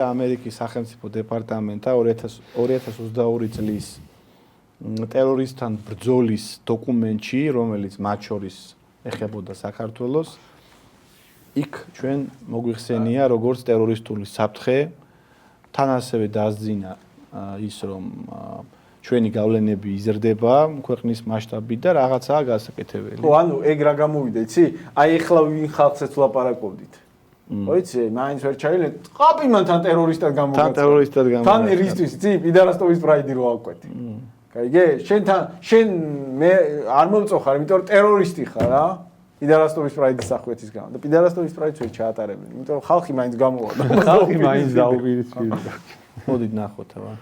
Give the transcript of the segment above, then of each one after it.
ამერიკის სახელმწიფო დეპარტამენტა 2022 წლის ტერორისტთან ბრძოლის დოკუმენტში, რომელიც მათ შორის ეხებოდა საქართველოს, იქ ჩვენ მოგვიხსენია როგორც ტერორისტული საფრთხე, თან ასევე დაასძინა ის რომ ჩვენი გავლენები იზრდება ქვეყნის მასშტაბით და რაღაცაა გასაკეთებელი. ხო, ანუ ეგ რა გამოვიდა, იცი? აი ეხლა ვინ ხალხსაც ვლაპარაკობდით. მოიცი, მაინც ვერ ჩაილეთ. ყაპი მან თან ტერორისტად გამოგაცხადა. თან ტერორისტად გამოგაცხადა. თან რისთვის, იცი? პიდარასტოვის პრაიდი რო ავკვეთი. გაიგე? შენ მე არ მომწოხარ, იმიტომ რომ ტერორისტი ხარ რა. პიდარასტოვის პრაიდის სახვეთის გამო. და პიდარასტოვის პრაიდს ვერ ჩაატარებენ, იმიტომ რომ ხალხი მაინც გამოვადა. ხალხი მაინც დაუპირისპირდა. მოდით ნახოთ აბა.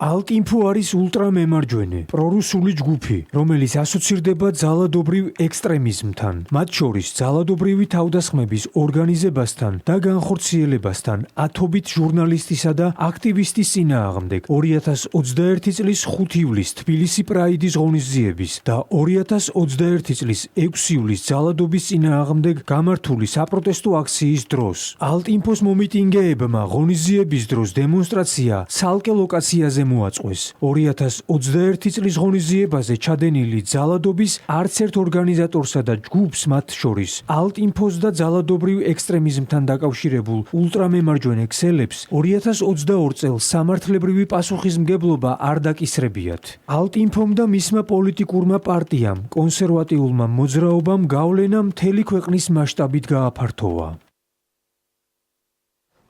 ალტინფო არის ულტრამემარჯვენე, პრორუსული ჯგუფი, რომელიც ასოცირდება ძალადობრივ ექსტრემიზმთან, მათ შორის ძალადობრივი თავდასხმების ორგანიზებასთან და განხორციელებასთან, ათობით ჟურნალისტისა და აქტივისტის წინააღმდეგ 2021 წლის 5 ივლისს თბილისი პრაიდის ღონისძიების და 2021 წლის 6 ივლისს ძალადობის წინააღმდეგ გამართული საპროტესტო აქციის დროს. ალტინფოს მომიტინგეებმა ღონისძიების დროს დემონსტრაცია ცალკე ლოკაციაზე მოაწყვეს. 2021 წლის ღონისძიებაზე ჩადენილი ძალადობის არც ერთ ორგანიზატორსა და ჯგუფს მათ შორის ალტინფოს და ძალადობრივ ექსტრემიზმთან დაკავშირებულ ულტრამემარჯვენე ქსელებს 2022 წელს სამართლებრივი პასუხისმგებლობა არ დაკისრებიათ. ალტინფომ და მისმა პოლიტიკურმა პარტიამ, კონსერვატიულმა მოძრაობამ გავლენა მთელი ქვეყნის მასშტაბით გააფართოვა.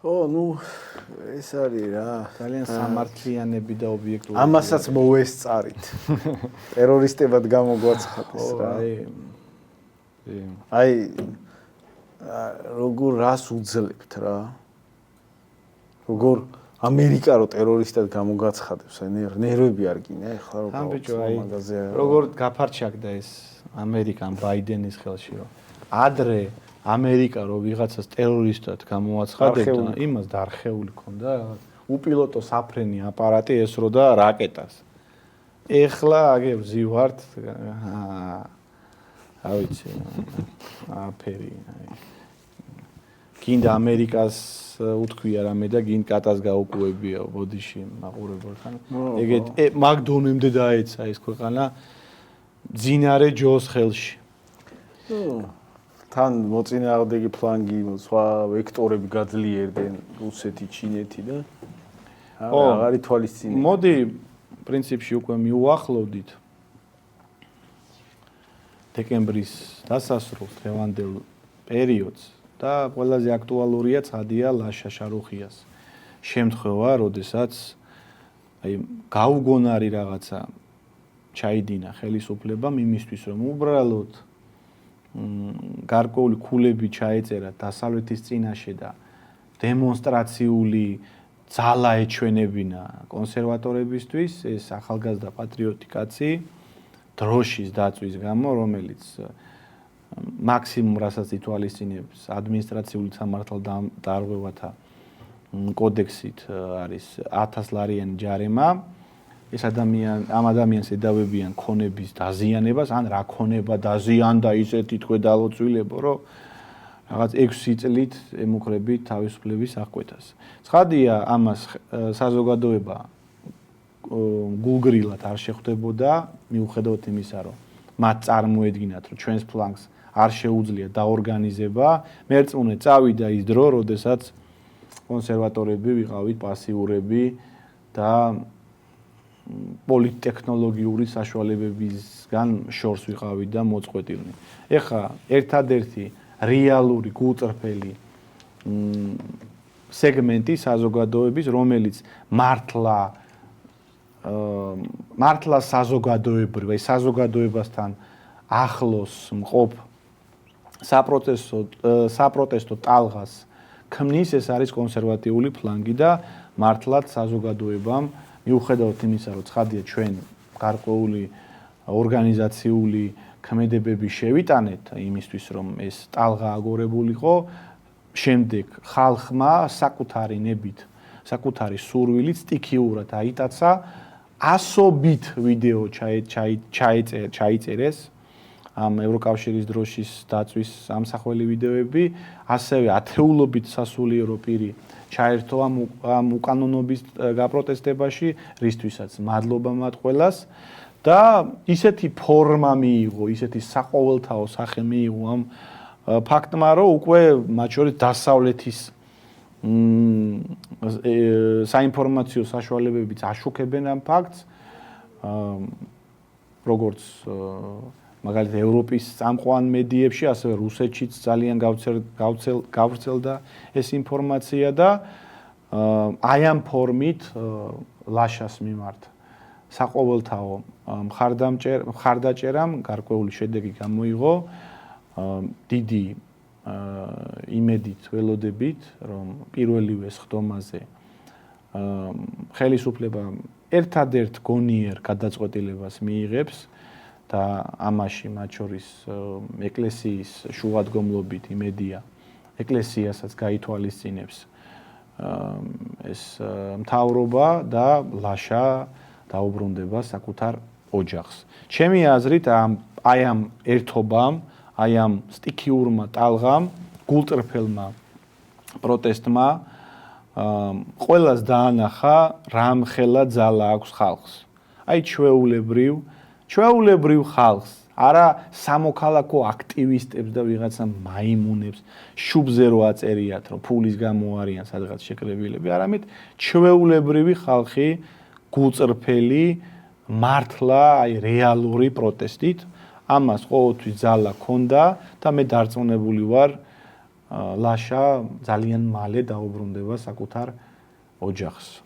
ხო, ნუ ეს არის რა, ძალიან სამართლიანები და ობიექტური. ამასაც მოვესწარით. ტერორისტებად გამოგვაცხადეს რა. აი როგორ რას უძლებთ რა. როგორ ამერიკა რო ტერორისტად გამოგაცხადებს, ნერვები არ გინა ეხლა რო მაგაზე. როგორ გაფარჩაკდა ეს ამერიკამ ბაიდენის ხელში რომ ადრე ამერიკა რო ვიღაცას ტერორისტად გამოაცხადებდა, იმას დარხეული ქონდა უპილოტო საფრენი აპარატი ესრო და რაკეტას. ეხლა აგერ ვზივართ, რა ვიცი, აფერი. გინდა ამერიკას უთქვია რამე და გინ კატას გაუკუებია ბოდიში მაყურებელთან. ეგეთ მაგ დონემდე დაეცა ეს ქვეყანა ძინარე ჯოს ხელში. თან მოწინააღმდეგე ფლანგი, სხვა ვექტორები გაძლიერდნენ რუსეთი, ჩინეთი და აღარ ითვალისწინებენ. მოდი პრინციპში უკვე მიუახლოვდით დეკემბრის დასასრულს დღევანდელ პერიოდს და ყველაზე აქტუალურია ცხადია ლაშა შარუხიას შემთხვევა, როდესაც აი გაუგონარი რაღაცა ჩაიდინა ხელისუფლებამ იმისთვის, რომ უბრალოდ გარკვეული ქულები ჩაეწერა დასავლეთის წინაშე და დემონსტრაციული ძალა ეჩვენებინა კონსერვატორებისთვის, ეს ახალგაზრდა პატრიოტი კაცი დროშის დაწვის გამო, რომელიც მაქსიმუმ რასაც ითვალისწინებს ადმინისტრაციული სამართალდამტარღვევათა კოდექსით არის 1000 ლარიანი ჯარიმა. ეს ამ ადამიანს ედავებიან ქონების დაზიანებას, ან რა ქონება დაზიანდა ისეთი თქვენ დალოცვილებო, რომ რაღაც 6 წლით ემუქრებით თავისუფლების აღკვეთას. ცხადია, ამას საზოგადოება გულგრილად არ შეხვდებოდა, მიუხედავად იმისა, რომ მათ წარმოედგინათ, რომ ჩვენს ფლანგს არ შეუძლია დაორგანიზება, მერწმუნე წავიდა ის დრო, როდესაც კონსერვატორები ვიყავით პასიურები და პოლიტტექნოლოგიური საშუალებებისგან შორს ვიყავით და მოწყვეტილნი. ეხლა ერთადერთი რეალური გულწრფელი სეგმენტი საზოგადოების, რომელიც მართლა საზოგადოებრივ, აი საზოგადოებასთან ახლოს მყოფ საპროტესტო ტალღას ქმნის, ეს არის კონსერვატიული ფლანგი და მართლაც საზოგადოებამ მიუხედავად იმისა, რომ ცხადია ჩვენ გარკვეული ორგანიზაციული ქმედებები შევიტანეთ იმისთვის, რომ ეს ტალღა აგორებულიყო, შემდეგ ხალხმა საკუთარი ნებით, საკუთარი სურვილით სტიქიურად აიტაცა, ასობით ვიდეო ჩაიწერეს ამ ევროკავშირის დროშის დაწვის ამსახველი ვიდეოები, ასევე ათეულობით სასულიერო პირი ჩაერთო ამ უკანონობის გაპროტესტებაში, რისთვისაც მადლობა მათ ყველას და ისეთი ფორმა მიიღო, ისეთი საყოველთაო სახე მიიღო ამ ფაქტმა, რომ უკვე მათ შორის დასავლეთის საინფორმაციო საშუალებებიც აშუქებენ ამ ფაქტს, როგორც მაგალითად ევროპის წამყვან მედიებში, ასევე რუსეთშიც ძალიან გავრცელდა ეს ინფორმაცია და აი ამ ფორმით ლაშას მიმართ საყოველთაო მხარდაჭერამ გარკვეული შედეგი გამოიღო, დიდი იმედით ველოდებით, რომ პირველივე სხდომაზე ხელისუფლება ერთადერთ გონიერ გადაწყვეტილებას მიიღებს და ამაში მათ შორის ეკლესიის შუადღომლობით იმედია, ეკლესიასაც გაითვალისწინებს ეს მთავრობა და ლაშა დაუბრუნდება საკუთარ ოჯახს. ჩემი აზრით აი ამ ერთობამ, აი ამ სტიქიურმა ტალღამ, გულწრფელმა პროტესტმა ყველას დაანახა, რამხელა ძალა აქვს ხალხს. აი ჩვეულებრივ ხალხს, არა სამოქალაქო აქტივისტებს და ვიღაცა მაიმუნებს, შუბზე რო აწერიათ, რომ ფულის გამო არიან სადღაც შეკრებილები, არამედ ჩვეულებრივი ხალხი გულწრფელი მართლა აი რეალური პროტესტით ამას ყოველთვის ძალა ჰქონდა და მე დარწმუნებული ვარ ლაშა ძალიან მალე დაუბრუნდება საკუთარ ოჯახს.